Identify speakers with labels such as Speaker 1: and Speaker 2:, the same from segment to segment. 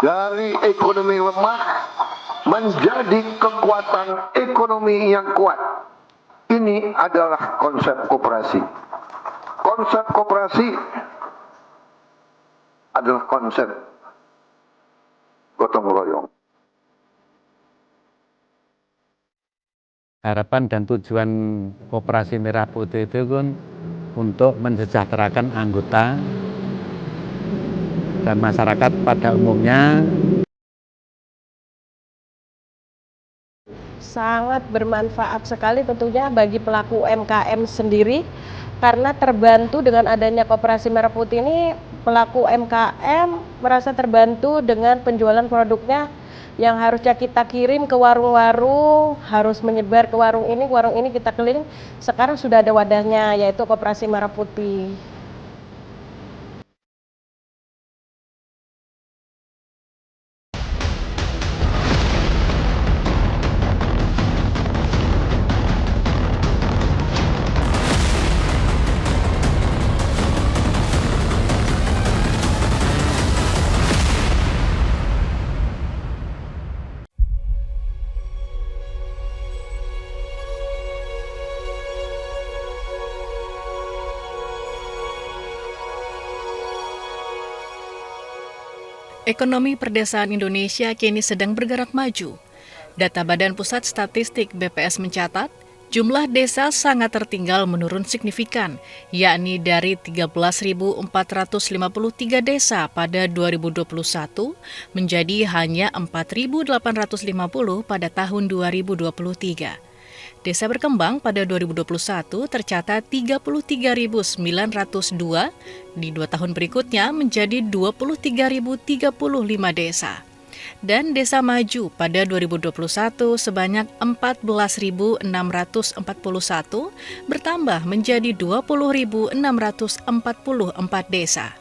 Speaker 1: dari ekonomi lemah menjadi kekuatan ekonomi yang kuat. Ini adalah konsep koperasi. Konsep koperasi adalah konsep gotong royong.
Speaker 2: Harapan dan tujuan Koperasi Merah Putih itu kan untuk mensejahterakan anggota dan masyarakat pada umumnya.
Speaker 3: Sangat bermanfaat sekali tentunya bagi pelaku UMKM sendiri, karena terbantu dengan adanya Koperasi Merah Putih ini, pelaku UMKM merasa terbantu dengan penjualan produknya yang harusnya kita kirim ke warung-warung, harus menyebar ke warung ini kita keliling. Sekarang sudah ada wadahnya, yaitu Koperasi Merah Putih.
Speaker 4: Ekonomi perdesaan Indonesia kini sedang bergerak maju. Data Badan Pusat Statistik BPS mencatat, jumlah desa sangat tertinggal menurun signifikan, yakni dari 13.453 desa pada 2021 menjadi hanya 4.850 pada tahun 2023. Desa berkembang pada 2021 tercatat 33.902, di 2 tahun berikutnya menjadi 23.035 desa. Dan desa maju pada 2021 sebanyak 14.641 bertambah menjadi 20.644 desa.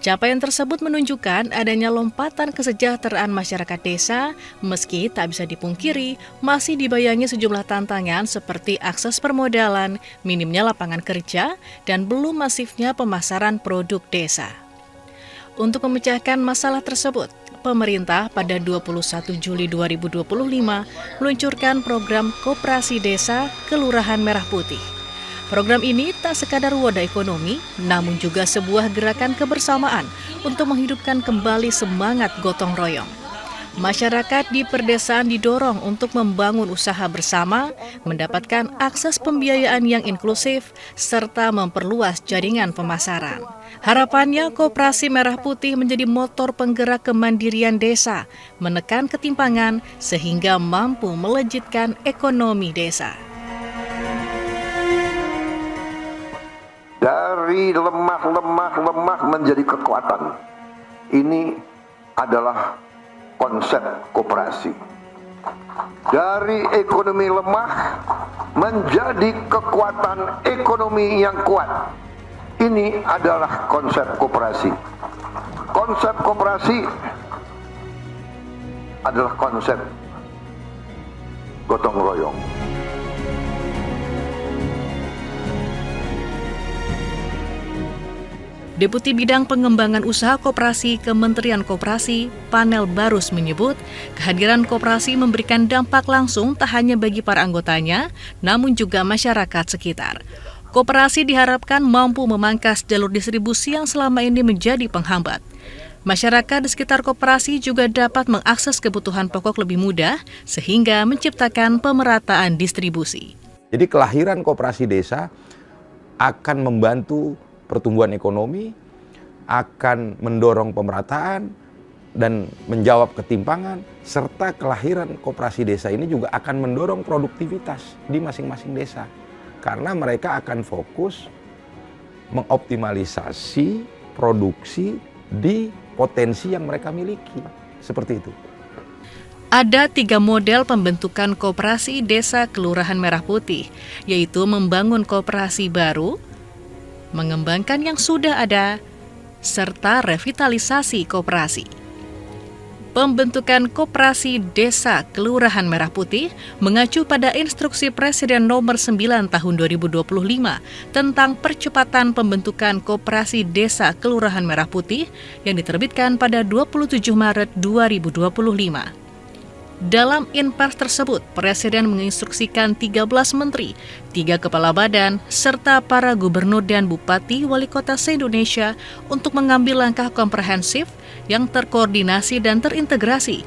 Speaker 4: Capaian tersebut menunjukkan adanya lompatan kesejahteraan masyarakat desa, meski tak bisa dipungkiri masih dibayangi sejumlah tantangan seperti akses permodalan, minimnya lapangan kerja, dan belum masifnya pemasaran produk desa. Untuk memecahkan masalah tersebut, pemerintah pada 21 Juli 2025 meluncurkan program Koperasi Desa Kelurahan Merah Putih. Program ini tak sekadar wadah ekonomi, namun juga sebuah gerakan kebersamaan untuk menghidupkan kembali semangat gotong royong. Masyarakat di perdesaan didorong untuk membangun usaha bersama, mendapatkan akses pembiayaan yang inklusif, serta memperluas jaringan pemasaran. Harapannya, Koperasi Merah Putih menjadi motor penggerak kemandirian desa, menekan ketimpangan, sehingga mampu melejitkan ekonomi desa.
Speaker 1: Dari lemah menjadi kekuatan. Ini adalah konsep koperasi. Dari ekonomi lemah menjadi kekuatan ekonomi yang kuat. Ini adalah konsep koperasi. Konsep koperasi adalah konsep gotong royong.
Speaker 4: Deputi Bidang Pengembangan Usaha Koperasi Kementerian Koperasi, Panel Barus menyebut, kehadiran koperasi memberikan dampak langsung tak hanya bagi para anggotanya, namun juga masyarakat sekitar. Koperasi diharapkan mampu memangkas jalur distribusi yang selama ini menjadi penghambat. Masyarakat di sekitar koperasi juga dapat mengakses kebutuhan pokok lebih mudah, sehingga menciptakan pemerataan distribusi.
Speaker 5: Jadi kelahiran koperasi desa akan membantu pertumbuhan ekonomi, akan mendorong pemerataan dan menjawab ketimpangan, serta kelahiran koperasi desa ini juga akan mendorong produktivitas di masing-masing desa. Karena mereka akan fokus mengoptimalisasi produksi di potensi yang mereka miliki. Seperti itu.
Speaker 4: Ada 3 model pembentukan Koperasi Desa Kelurahan Merah Putih, yaitu membangun koperasi baru, mengembangkan yang sudah ada, serta revitalisasi koperasi. pembentukan Koperasi Desa Kelurahan Merah Putih mengacu pada Instruksi Presiden Nomor 9 Tahun 2025 tentang percepatan pembentukan Koperasi Desa Kelurahan Merah Putih yang diterbitkan pada 27 Maret 2025. Dalam Inpres tersebut, Presiden menginstruksikan 13 menteri, 3 kepala badan, serta para gubernur dan bupati wali kota se-Indonesia untuk mengambil langkah komprehensif yang terkoordinasi dan terintegrasi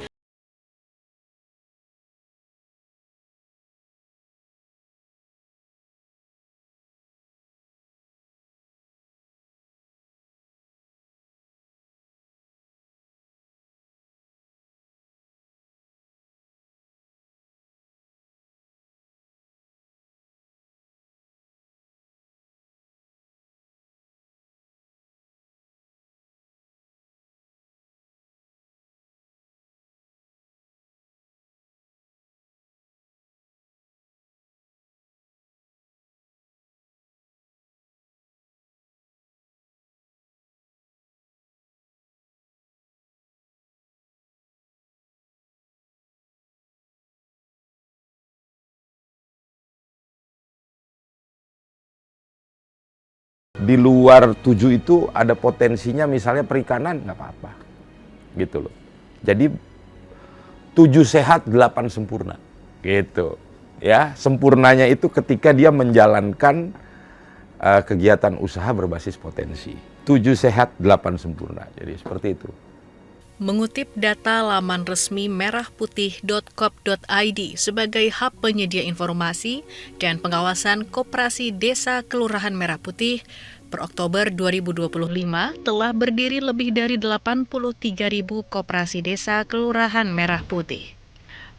Speaker 5: Di luar 7 itu ada potensinya misalnya perikanan, nggak apa-apa. Gitu loh. Jadi 7 sehat, 8 sempurna. Gitu. Ya, sempurnanya itu ketika dia menjalankan kegiatan usaha berbasis potensi. 7 sehat, 8 sempurna. Jadi seperti itu.
Speaker 4: Mengutip data laman resmi merahputih.gov.id sebagai hub penyedia informasi dan pengawasan Koperasi Desa Kelurahan Merah Putih, per Oktober 2025 telah berdiri lebih dari 83.000 koperasi desa Kelurahan Merah Putih.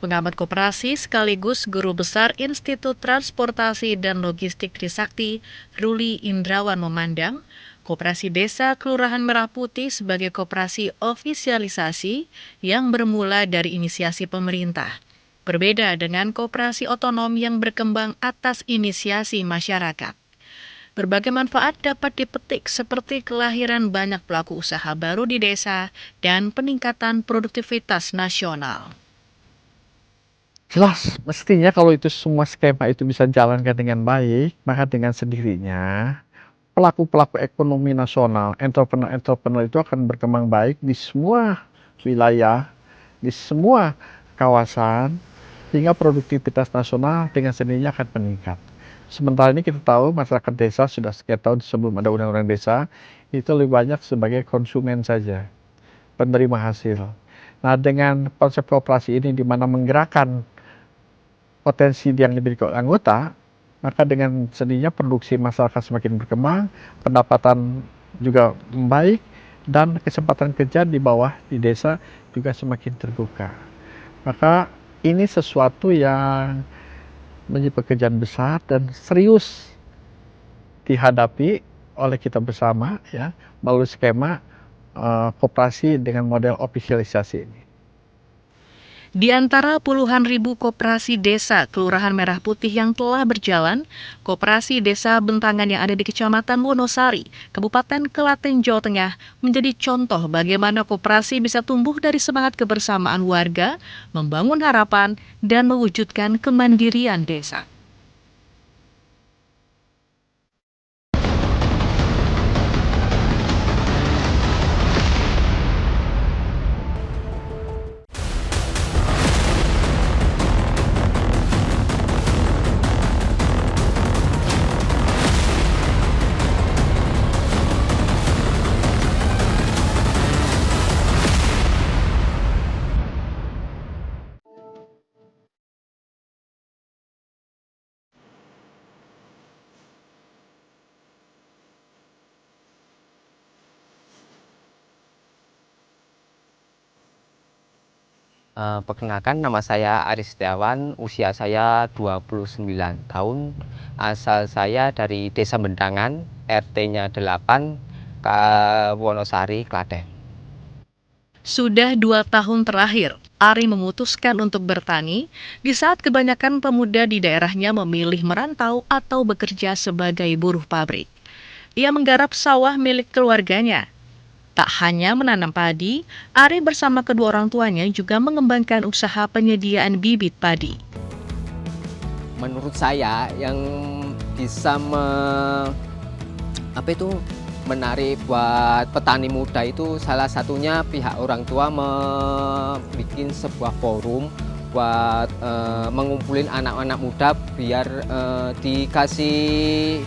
Speaker 4: Pengamat koperasi sekaligus Guru Besar Institut Transportasi dan Logistik Trisakti, Ruli Indrawan memandang, Koperasi Desa Kelurahan Merah Putih sebagai koperasi ofisialisasi yang bermula dari inisiasi pemerintah. Berbeda dengan koperasi otonom yang berkembang atas inisiasi masyarakat. Berbagai manfaat dapat dipetik seperti kelahiran banyak pelaku usaha baru di desa dan peningkatan produktivitas nasional.
Speaker 6: Jelas, mestinya kalau itu semua skema itu bisa jalankan dengan baik, maka dengan sendirinya pelaku-pelaku ekonomi nasional, entrepreneur-entrepreneur itu akan berkembang baik di semua wilayah, di semua kawasan, sehingga produktivitas nasional dengan sendirinya akan meningkat. Sementara ini kita tahu masyarakat desa sudah sekian tahun sebelum ada undang-undang desa, itu lebih banyak sebagai konsumen saja, penerima hasil. Nah, dengan konsep koperasi ini di mana menggerakkan potensi yang dimiliki anggota, maka dengan sendirinya produksi masyarakat semakin berkembang, pendapatan juga membaik, dan kesempatan kerja di bawah di desa juga semakin terbuka. Maka ini sesuatu yang menjadi pekerjaan besar dan serius dihadapi oleh kita bersama, ya, melalui skema koperasi dengan model ofisialisasi ini.
Speaker 4: Di antara puluhan ribu koperasi desa Kelurahan Merah Putih yang telah berjalan, Koperasi Desa Bentangan yang ada di Kecamatan Wonosari, Kabupaten Klaten, Jawa Tengah, menjadi contoh bagaimana koperasi bisa tumbuh dari semangat kebersamaan warga, membangun harapan, dan mewujudkan kemandirian desa.
Speaker 7: Perkenalkan, nama saya Aris Setiawan, usia saya 29 tahun, asal saya dari Desa Bentangan, RT-nya 8, Wonosari, Klaten.
Speaker 4: Sudah 2 tahun terakhir, Ari memutuskan untuk bertani di saat kebanyakan pemuda di daerahnya memilih merantau atau bekerja sebagai buruh pabrik. Ia menggarap sawah milik keluarganya. Tak hanya menanam padi, Ari bersama kedua orang tuanya juga mengembangkan usaha penyediaan bibit padi.
Speaker 7: Menurut saya yang bisa menarik buat petani muda itu salah satunya pihak orang tua membuat sebuah forum buat mengumpulin anak-anak muda biar dikasih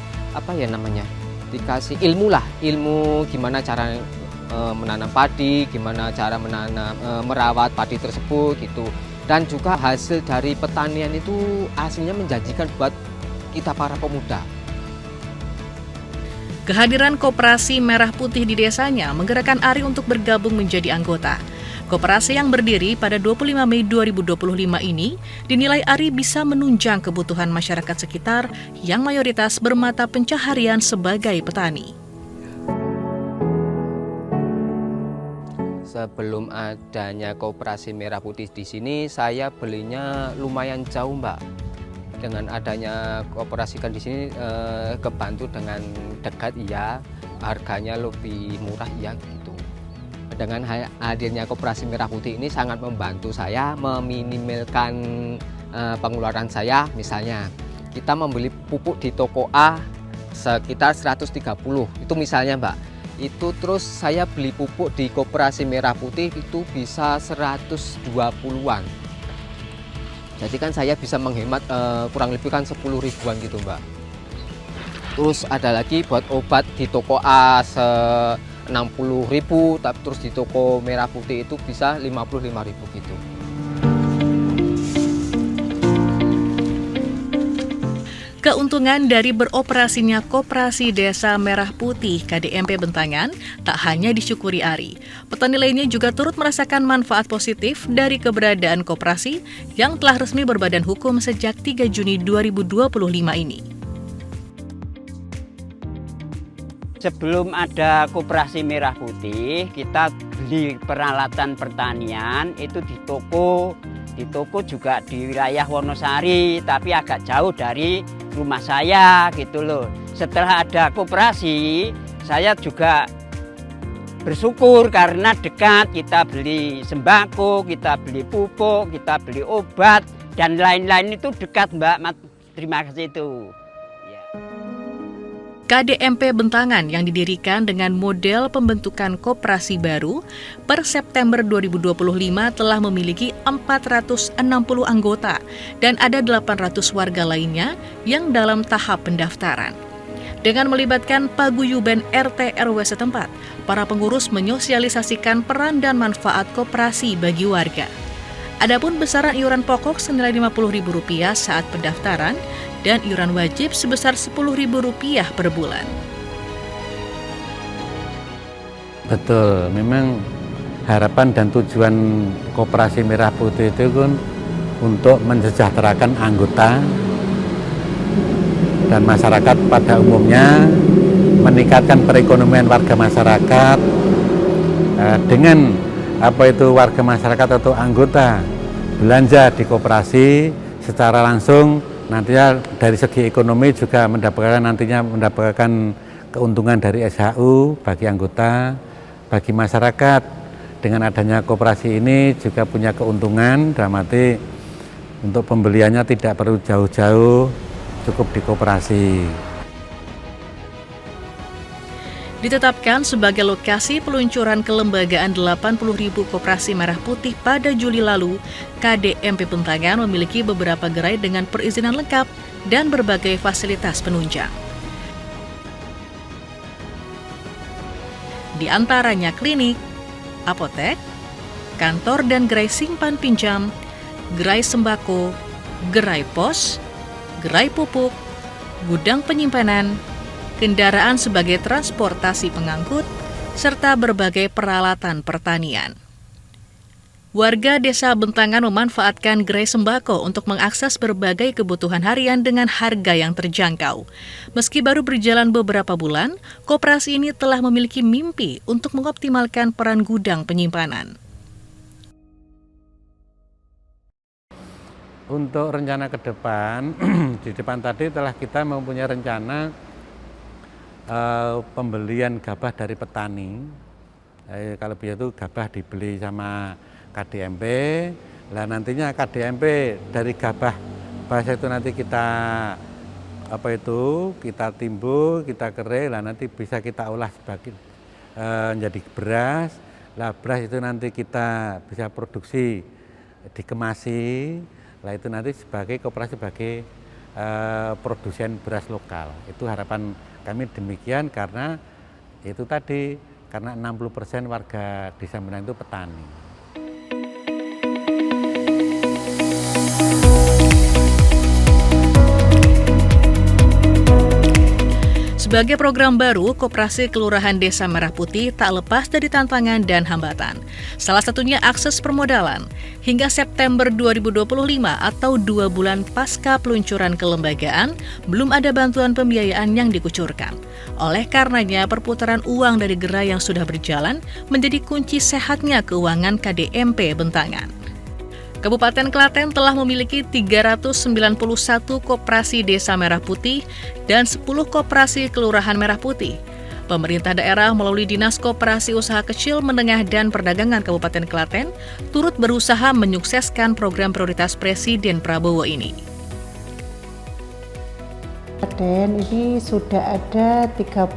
Speaker 7: dikasih ilmu gimana cara menanam padi, gimana cara merawat padi tersebut gitu. Dan juga hasil dari pertanian itu hasilnya menjanjikan buat kita para pemuda.
Speaker 4: Kehadiran Koperasi Merah Putih di desanya menggerakkan Ari untuk bergabung menjadi anggota. Koperasi yang berdiri pada 25 Mei 2025 ini dinilai Ari bisa menunjang kebutuhan masyarakat sekitar yang mayoritas bermata pencaharian sebagai petani.
Speaker 7: Sebelum adanya Koperasi Merah Putih di sini, saya belinya lumayan jauh, Mbak. Dengan adanya koperasi kan di sini kebantu dengan dekat, iya, harganya lebih murah, iya gitu. Dengan hadirnya Koperasi Merah Putih ini sangat membantu saya meminimalkan pengeluaran saya. Misalnya kita membeli pupuk di toko A sekitar 130, itu misalnya, Mbak. Itu terus saya beli pupuk di Koperasi Merah Putih itu bisa 120-an. Jadi kan saya bisa menghemat kurang lebih kan 10 ribuan gitu, Mbak. Terus ada lagi buat obat di toko A 60.000, tapi terus di toko Merah Putih itu bisa 55.000 gitu.
Speaker 4: Keuntungan dari beroperasinya Koperasi Desa Merah Putih KDMP Bentangan tak hanya disyukuri Ari. Petani lainnya juga turut merasakan manfaat positif dari keberadaan koperasi yang telah resmi berbadan hukum sejak 3 Juni 2025 ini.
Speaker 8: Sebelum ada Koperasi Merah Putih, kita beli peralatan pertanian itu di toko juga di wilayah Wonosari, tapi agak jauh dari rumah saya gitu loh. Setelah ada koperasi, saya juga bersyukur karena dekat, kita beli sembako, kita beli pupuk, kita beli obat, dan lain-lain itu dekat, Mbak. Terima kasih itu.
Speaker 4: KDMP Bentangan yang didirikan dengan model pembentukan koperasi baru per September 2025 telah memiliki 460 anggota dan ada 800 warga lainnya yang dalam tahap pendaftaran. Dengan melibatkan paguyuban RT RW setempat, para pengurus menyosialisasikan peran dan manfaat koperasi bagi warga. Adapun besaran iuran pokok senilai Rp50.000 saat pendaftaran dan iuran wajib sebesar Rp10.000 per bulan.
Speaker 2: Betul, memang harapan dan tujuan Koperasi Merah Putih itu kan untuk mensejahterakan anggota dan masyarakat pada umumnya, meningkatkan perekonomian warga masyarakat dengan warga masyarakat atau anggota belanja di koperasi secara langsung. Nantinya dari segi ekonomi juga mendapatkan keuntungan dari SHU bagi anggota, bagi masyarakat. Dengan adanya koperasi ini juga punya keuntungan, dalam arti untuk pembeliannya tidak perlu jauh-jauh, cukup di koperasi.
Speaker 4: Ditetapkan sebagai lokasi peluncuran kelembagaan 80.000 Koperasi Merah Putih pada Juli lalu, KDMP Bentangan memiliki beberapa gerai dengan perizinan lengkap dan berbagai fasilitas penunjang. Di antaranya klinik, apotek, kantor dan gerai simpan pinjam, gerai sembako, gerai pos, gerai pupuk, gudang penyimpanan, kendaraan sebagai transportasi pengangkut, serta berbagai peralatan pertanian. Warga Desa Bentangan memanfaatkan gerai sembako untuk mengakses berbagai kebutuhan harian dengan harga yang terjangkau. Meski baru berjalan beberapa bulan, koperasi ini telah memiliki mimpi untuk mengoptimalkan peran gudang penyimpanan.
Speaker 2: Untuk rencana ke depan, di depan tadi telah kita mempunyai rencana pembelian gabah dari petani Kalau biasa itu gabah dibeli sama KDMP. Lah nantinya KDMP dari gabah basah itu nanti kita kita timbul, kita kering, lah nanti bisa kita olah sebagai jadi beras. Lah beras itu nanti kita bisa produksi, dikemasi. Lah itu nanti sebagai koperasi sebagai produsen beras lokal. Itu harapan kami demikian karena itu tadi karena 60% warga Desa Minang itu petani.
Speaker 4: Sebagai program baru, Koperasi Kelurahan Desa Merah Putih tak lepas dari tantangan dan hambatan. Salah satunya akses permodalan. Hingga September 2025 atau 2 bulan pasca peluncuran kelembagaan, belum ada bantuan pembiayaan yang dikucurkan. Oleh karenanya, perputaran uang dari gerai yang sudah berjalan menjadi kunci sehatnya keuangan KDMP Bentangan. Kabupaten Klaten telah memiliki 391 koperasi Desa Merah Putih dan 10 koperasi Kelurahan Merah Putih. Pemerintah daerah melalui Dinas Koperasi Usaha Kecil, Menengah, dan Perdagangan Kabupaten Klaten turut berusaha menyukseskan program prioritas Presiden Prabowo ini.
Speaker 9: Klaten ini sudah ada 36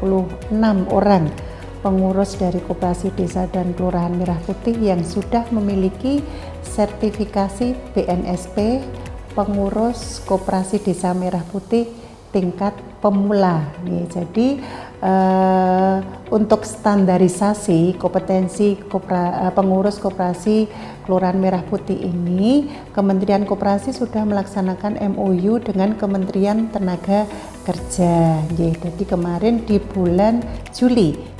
Speaker 9: orang pengurus dari Koperasi Desa dan Kelurahan Merah Putih yang sudah memiliki sertifikasi BNSP pengurus Koperasi Desa Merah Putih tingkat pemula. Jadi untuk standarisasi kompetensi pengurus Koperasi Kelurahan Merah Putih ini, Kementerian Koperasi sudah melaksanakan MOU dengan Kementerian Tenaga Kerja. Jadi kemarin di bulan Juli.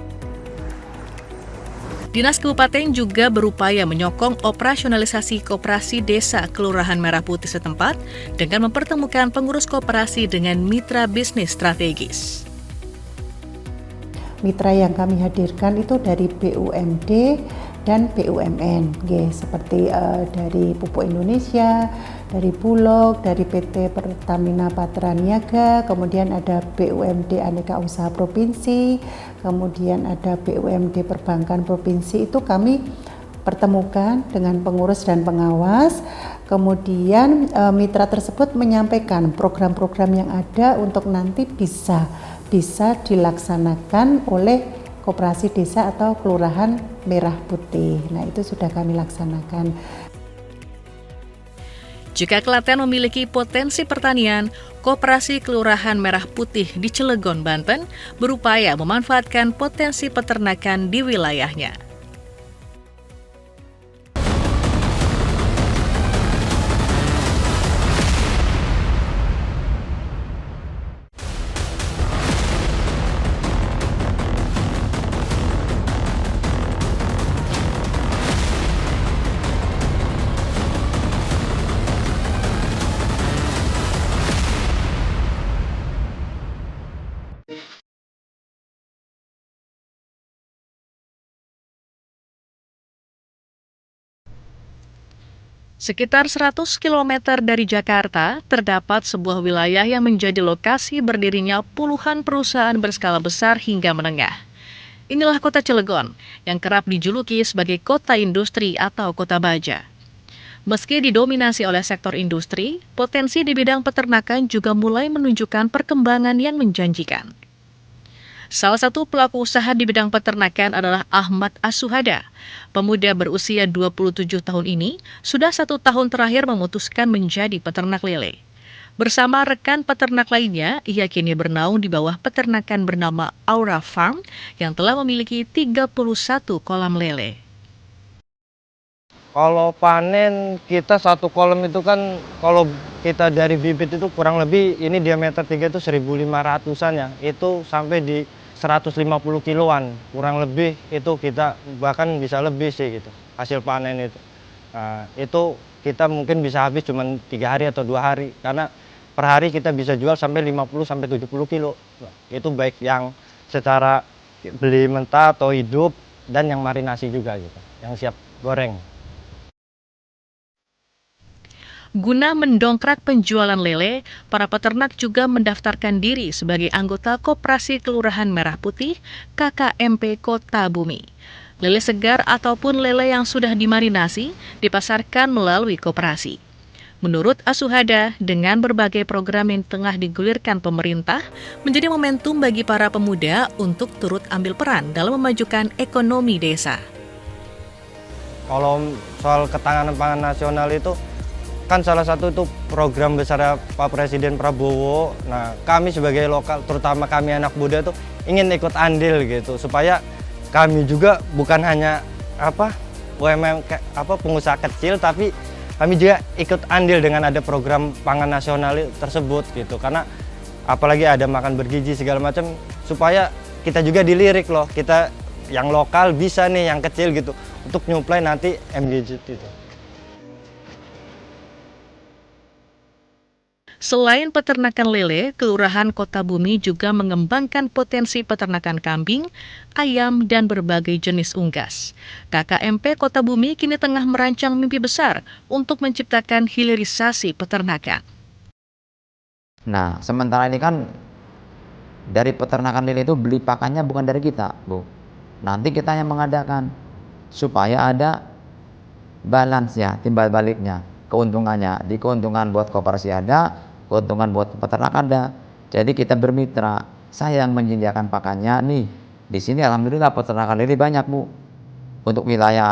Speaker 4: Dinas Kabupaten juga berupaya menyokong operasionalisasi koperasi desa Kelurahan Merah Putih setempat dengan mempertemukan pengurus koperasi dengan mitra bisnis strategis.
Speaker 9: Mitra yang kami hadirkan itu dari BUMD dan BUMN, seperti dari Pupuk Indonesia, dari Bulog, dari PT Pertamina Patra Niaga, kemudian ada BUMD Aneka Usaha Provinsi, kemudian ada BUMD Perbankan Provinsi. Itu kami pertemukan dengan pengurus dan pengawas. Kemudian mitra tersebut menyampaikan program-program yang ada untuk nanti bisa dilaksanakan oleh Koperasi Desa atau Kelurahan Merah Putih. Nah, itu sudah kami laksanakan.
Speaker 4: Jika Klaten memiliki potensi pertanian, Koperasi Kelurahan Merah Putih di Cilegon, Banten berupaya memanfaatkan potensi peternakan di wilayahnya. Sekitar 100 km dari Jakarta, terdapat sebuah wilayah yang menjadi lokasi berdirinya puluhan perusahaan berskala besar hingga menengah. Inilah kota Cilegon, yang kerap dijuluki sebagai kota industri atau kota baja. Meski didominasi oleh sektor industri, potensi di bidang peternakan juga mulai menunjukkan perkembangan yang menjanjikan. Salah satu pelaku usaha di bidang peternakan adalah Ahmad Asuhada. Pemuda berusia 27 tahun ini sudah 1 tahun terakhir memutuskan menjadi peternak lele. Bersama rekan peternak lainnya, ia kini bernaung di bawah peternakan bernama Aura Farm yang telah memiliki 31 kolam lele.
Speaker 10: Kalau panen kita 1 kolam itu kan kalau kita dari bibit itu kurang lebih ini diameter 3 itu 1.500-an ya. Itu sampai di 150 kiloan, kurang lebih itu kita bahkan bisa lebih sih gitu hasil panen itu. Nah, itu kita mungkin bisa habis cuma 3 hari atau 2 hari karena per hari kita bisa jual sampai 50 sampai 70 kilo. Itu baik yang secara beli mentah atau hidup dan yang marinasi juga gitu, yang siap goreng.
Speaker 4: Guna mendongkrak penjualan lele, para peternak juga mendaftarkan diri sebagai anggota Koperasi Kelurahan Merah Putih KKMP Kota Bumi. Lele segar ataupun lele yang sudah dimarinasi dipasarkan melalui koperasi. Menurut Asuhada, dengan berbagai program yang tengah digulirkan pemerintah, menjadi momentum bagi para pemuda untuk turut ambil peran dalam memajukan ekonomi desa.
Speaker 10: Kalau soal ketahanan pangan nasional itu kan salah satu itu program besar Pak Presiden Prabowo. Nah, kami sebagai lokal, terutama kami anak muda itu ingin ikut andil gitu supaya kami juga bukan hanya UMM pengusaha kecil, tapi kami juga ikut andil dengan ada program pangan nasional tersebut gitu. Karena apalagi ada makan bergizi segala macam, supaya kita juga dilirik loh, kita yang lokal bisa nih yang kecil gitu untuk nyuplai nanti MGZ itu.
Speaker 4: Selain peternakan lele, Kelurahan Kota Bumi juga mengembangkan potensi peternakan kambing, ayam, dan berbagai jenis unggas. KKMP Kota Bumi kini tengah merancang mimpi besar untuk menciptakan hilirisasi peternakan.
Speaker 11: Nah, sementara ini kan dari peternakan lele itu beli pakannya bukan dari kita, Bu. Nanti kita yang mengadakan supaya ada balance ya, timbal baliknya, keuntungannya. Di keuntungan buat koperasi ada, keuntungan buat peternak ada. Jadi kita bermitra. Saya yang menyediakan pakannya nih. Di sini alhamdulillah peternakan lele banyak, Bu. Untuk wilayah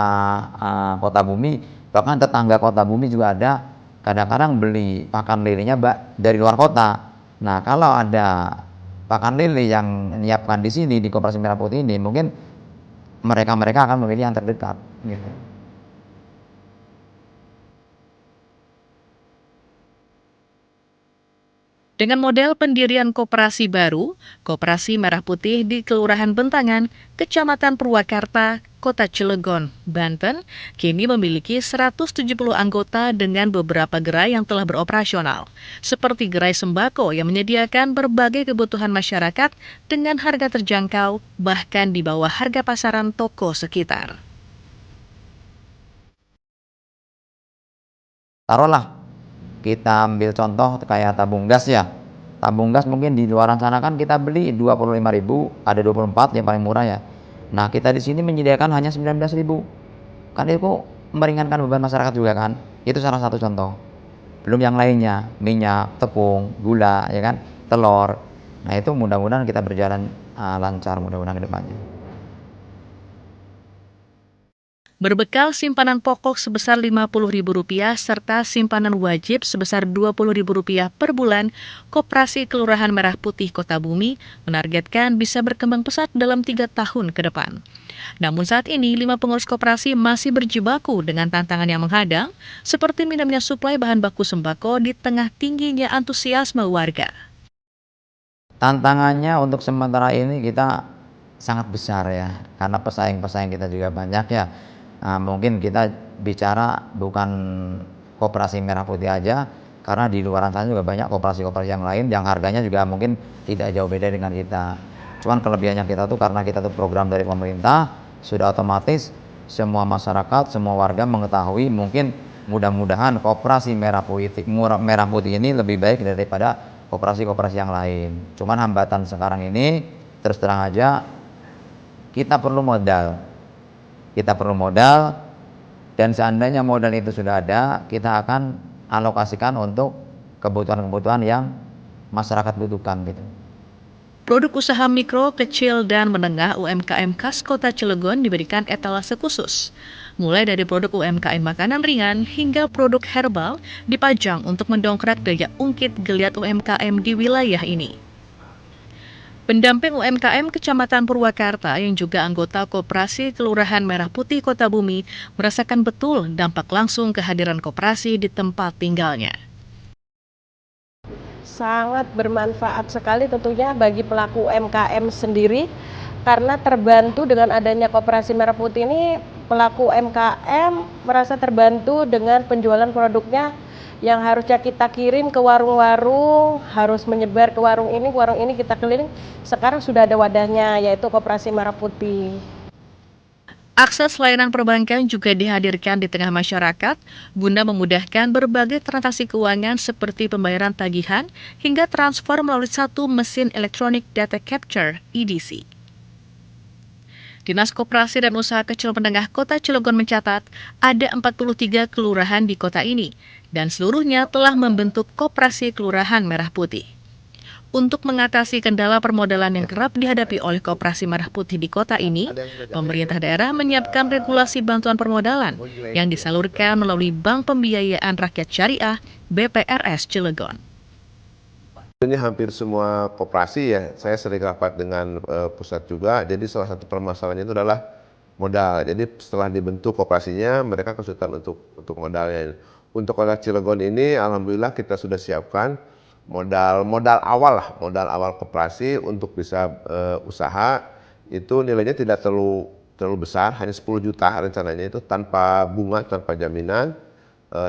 Speaker 11: Kota Bumi, bahkan tetangga Kota Bumi juga ada. Kadang-kadang beli pakan lelenya dari luar kota. Nah, kalau ada pakan lele yang menyiapkan di sini di Koperasi Merah Putih ini, mungkin mereka akan memilih yang terdekat gitu.
Speaker 4: Dengan model pendirian koperasi baru, Koperasi Merah Putih di Kelurahan Bentangan, Kecamatan Purwakarta, Kota Cilegon, Banten, kini memiliki 170 anggota dengan beberapa gerai yang telah beroperasional, seperti gerai sembako yang menyediakan berbagai kebutuhan masyarakat dengan harga terjangkau, bahkan di bawah harga pasaran toko sekitar.
Speaker 11: Taruhlah kita ambil contoh kayak tabung gas ya. Tabung gas mungkin di luaran sana kan kita beli 25.000, ada 24 yang paling murah ya. Nah, kita di sini menyediakan hanya 19.000. Kan itu meringankan beban masyarakat juga kan. Itu salah satu contoh. Belum yang lainnya, minyak, tepung, gula ya kan, telur. Nah, itu mudah-mudahan kita berjalan lancar mudah-mudahan ke depannya.
Speaker 4: Berbekal simpanan pokok sebesar Rp50.000 serta simpanan wajib sebesar Rp20.000 per bulan, Koperasi Kelurahan Merah Putih Kota Bumi menargetkan bisa berkembang pesat dalam 3 tahun ke depan. Namun saat ini, 5 pengurus koperasi masih berjibaku dengan tantangan yang menghadang, seperti minimnya suplai bahan baku sembako di tengah tingginya antusiasme warga.
Speaker 11: Tantangannya untuk sementara ini kita sangat besar ya, karena pesaing-pesaing kita juga banyak ya. Nah, mungkin kita bicara bukan Koperasi Merah Putih aja, karena di luar sana juga banyak koperasi-koperasi yang lain yang harganya juga mungkin tidak jauh beda dengan kita. Cuman kelebihannya kita tuh karena kita tuh program dari pemerintah, sudah otomatis semua masyarakat, semua warga mengetahui, mungkin mudah-mudahan Koperasi Merah Putih ini lebih baik daripada koperasi-koperasi yang lain. Cuman hambatan sekarang ini terus terang aja kita perlu modal. Dan seandainya modal itu sudah ada, kita akan alokasikan untuk kebutuhan-kebutuhan yang masyarakat butuhkan gitu.
Speaker 4: Produk usaha mikro, kecil, dan menengah UMKM khas Kota Cilegon diberikan etalase khusus. Mulai dari produk UMKM makanan ringan hingga produk herbal dipajang untuk mendongkrak daya ungkit geliat UMKM di wilayah ini. Pendamping UMKM Kecamatan Purwakarta yang juga anggota Koperasi Kelurahan Merah Putih Kota Bumi merasakan betul dampak langsung kehadiran koperasi di tempat tinggalnya.
Speaker 3: Sangat bermanfaat sekali tentunya bagi pelaku UMKM sendiri, karena terbantu dengan adanya Koperasi Merah Putih ini, pelaku UMKM merasa terbantu dengan penjualan produknya yang harusnya kita kirim ke warung-warung, harus menyebar ke warung ini kita keliling. Sekarang sudah ada wadahnya, yaitu Koperasi Merah Putih.
Speaker 4: Akses layanan perbankan juga dihadirkan di tengah masyarakat guna memudahkan berbagai transaksi keuangan seperti pembayaran tagihan hingga transfer melalui satu mesin elektronik data capture (EDC). Dinas Koperasi dan Usaha Kecil Menengah Kota Cilegon mencatat ada 43 kelurahan di kota ini dan seluruhnya telah membentuk Koperasi Kelurahan Merah Putih. Untuk mengatasi kendala permodalan yang kerap dihadapi oleh Koperasi Merah Putih di kota ini, pemerintah daerah menyiapkan regulasi bantuan permodalan yang disalurkan melalui Bank Pembiayaan Rakyat Syariah BPRS Cilegon.
Speaker 12: Ini hampir semua koperasi ya, saya sering rapat dengan pusat juga, jadi salah satu permasalahannya itu adalah modal. Jadi setelah dibentuk koperasinya, mereka kesulitan untuk modalnya. Untuk kota Cilegon ini, alhamdulillah kita sudah siapkan modal awal koperasi untuk bisa usaha. Itu nilainya tidak terlalu besar, hanya 10 juta rencananya, itu tanpa bunga, tanpa jaminan,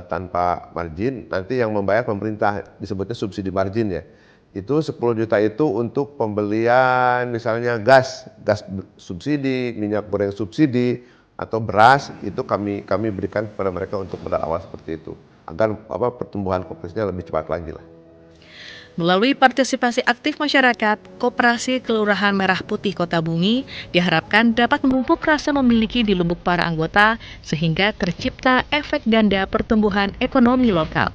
Speaker 12: tanpa margin. Nanti yang membayar pemerintah, disebutnya subsidi margin ya. Itu 10 juta itu untuk pembelian misalnya gas subsidi, minyak goreng subsidi, atau beras, itu kami berikan kepada mereka untuk modal awal seperti itu, agar pertumbuhan koperasinya lebih cepat lagi lah.
Speaker 4: Melalui partisipasi aktif masyarakat, Koperasi Kelurahan Merah Putih Kota Bumi diharapkan dapat memupuk rasa memiliki di lubuk para anggota sehingga tercipta efek ganda pertumbuhan ekonomi lokal.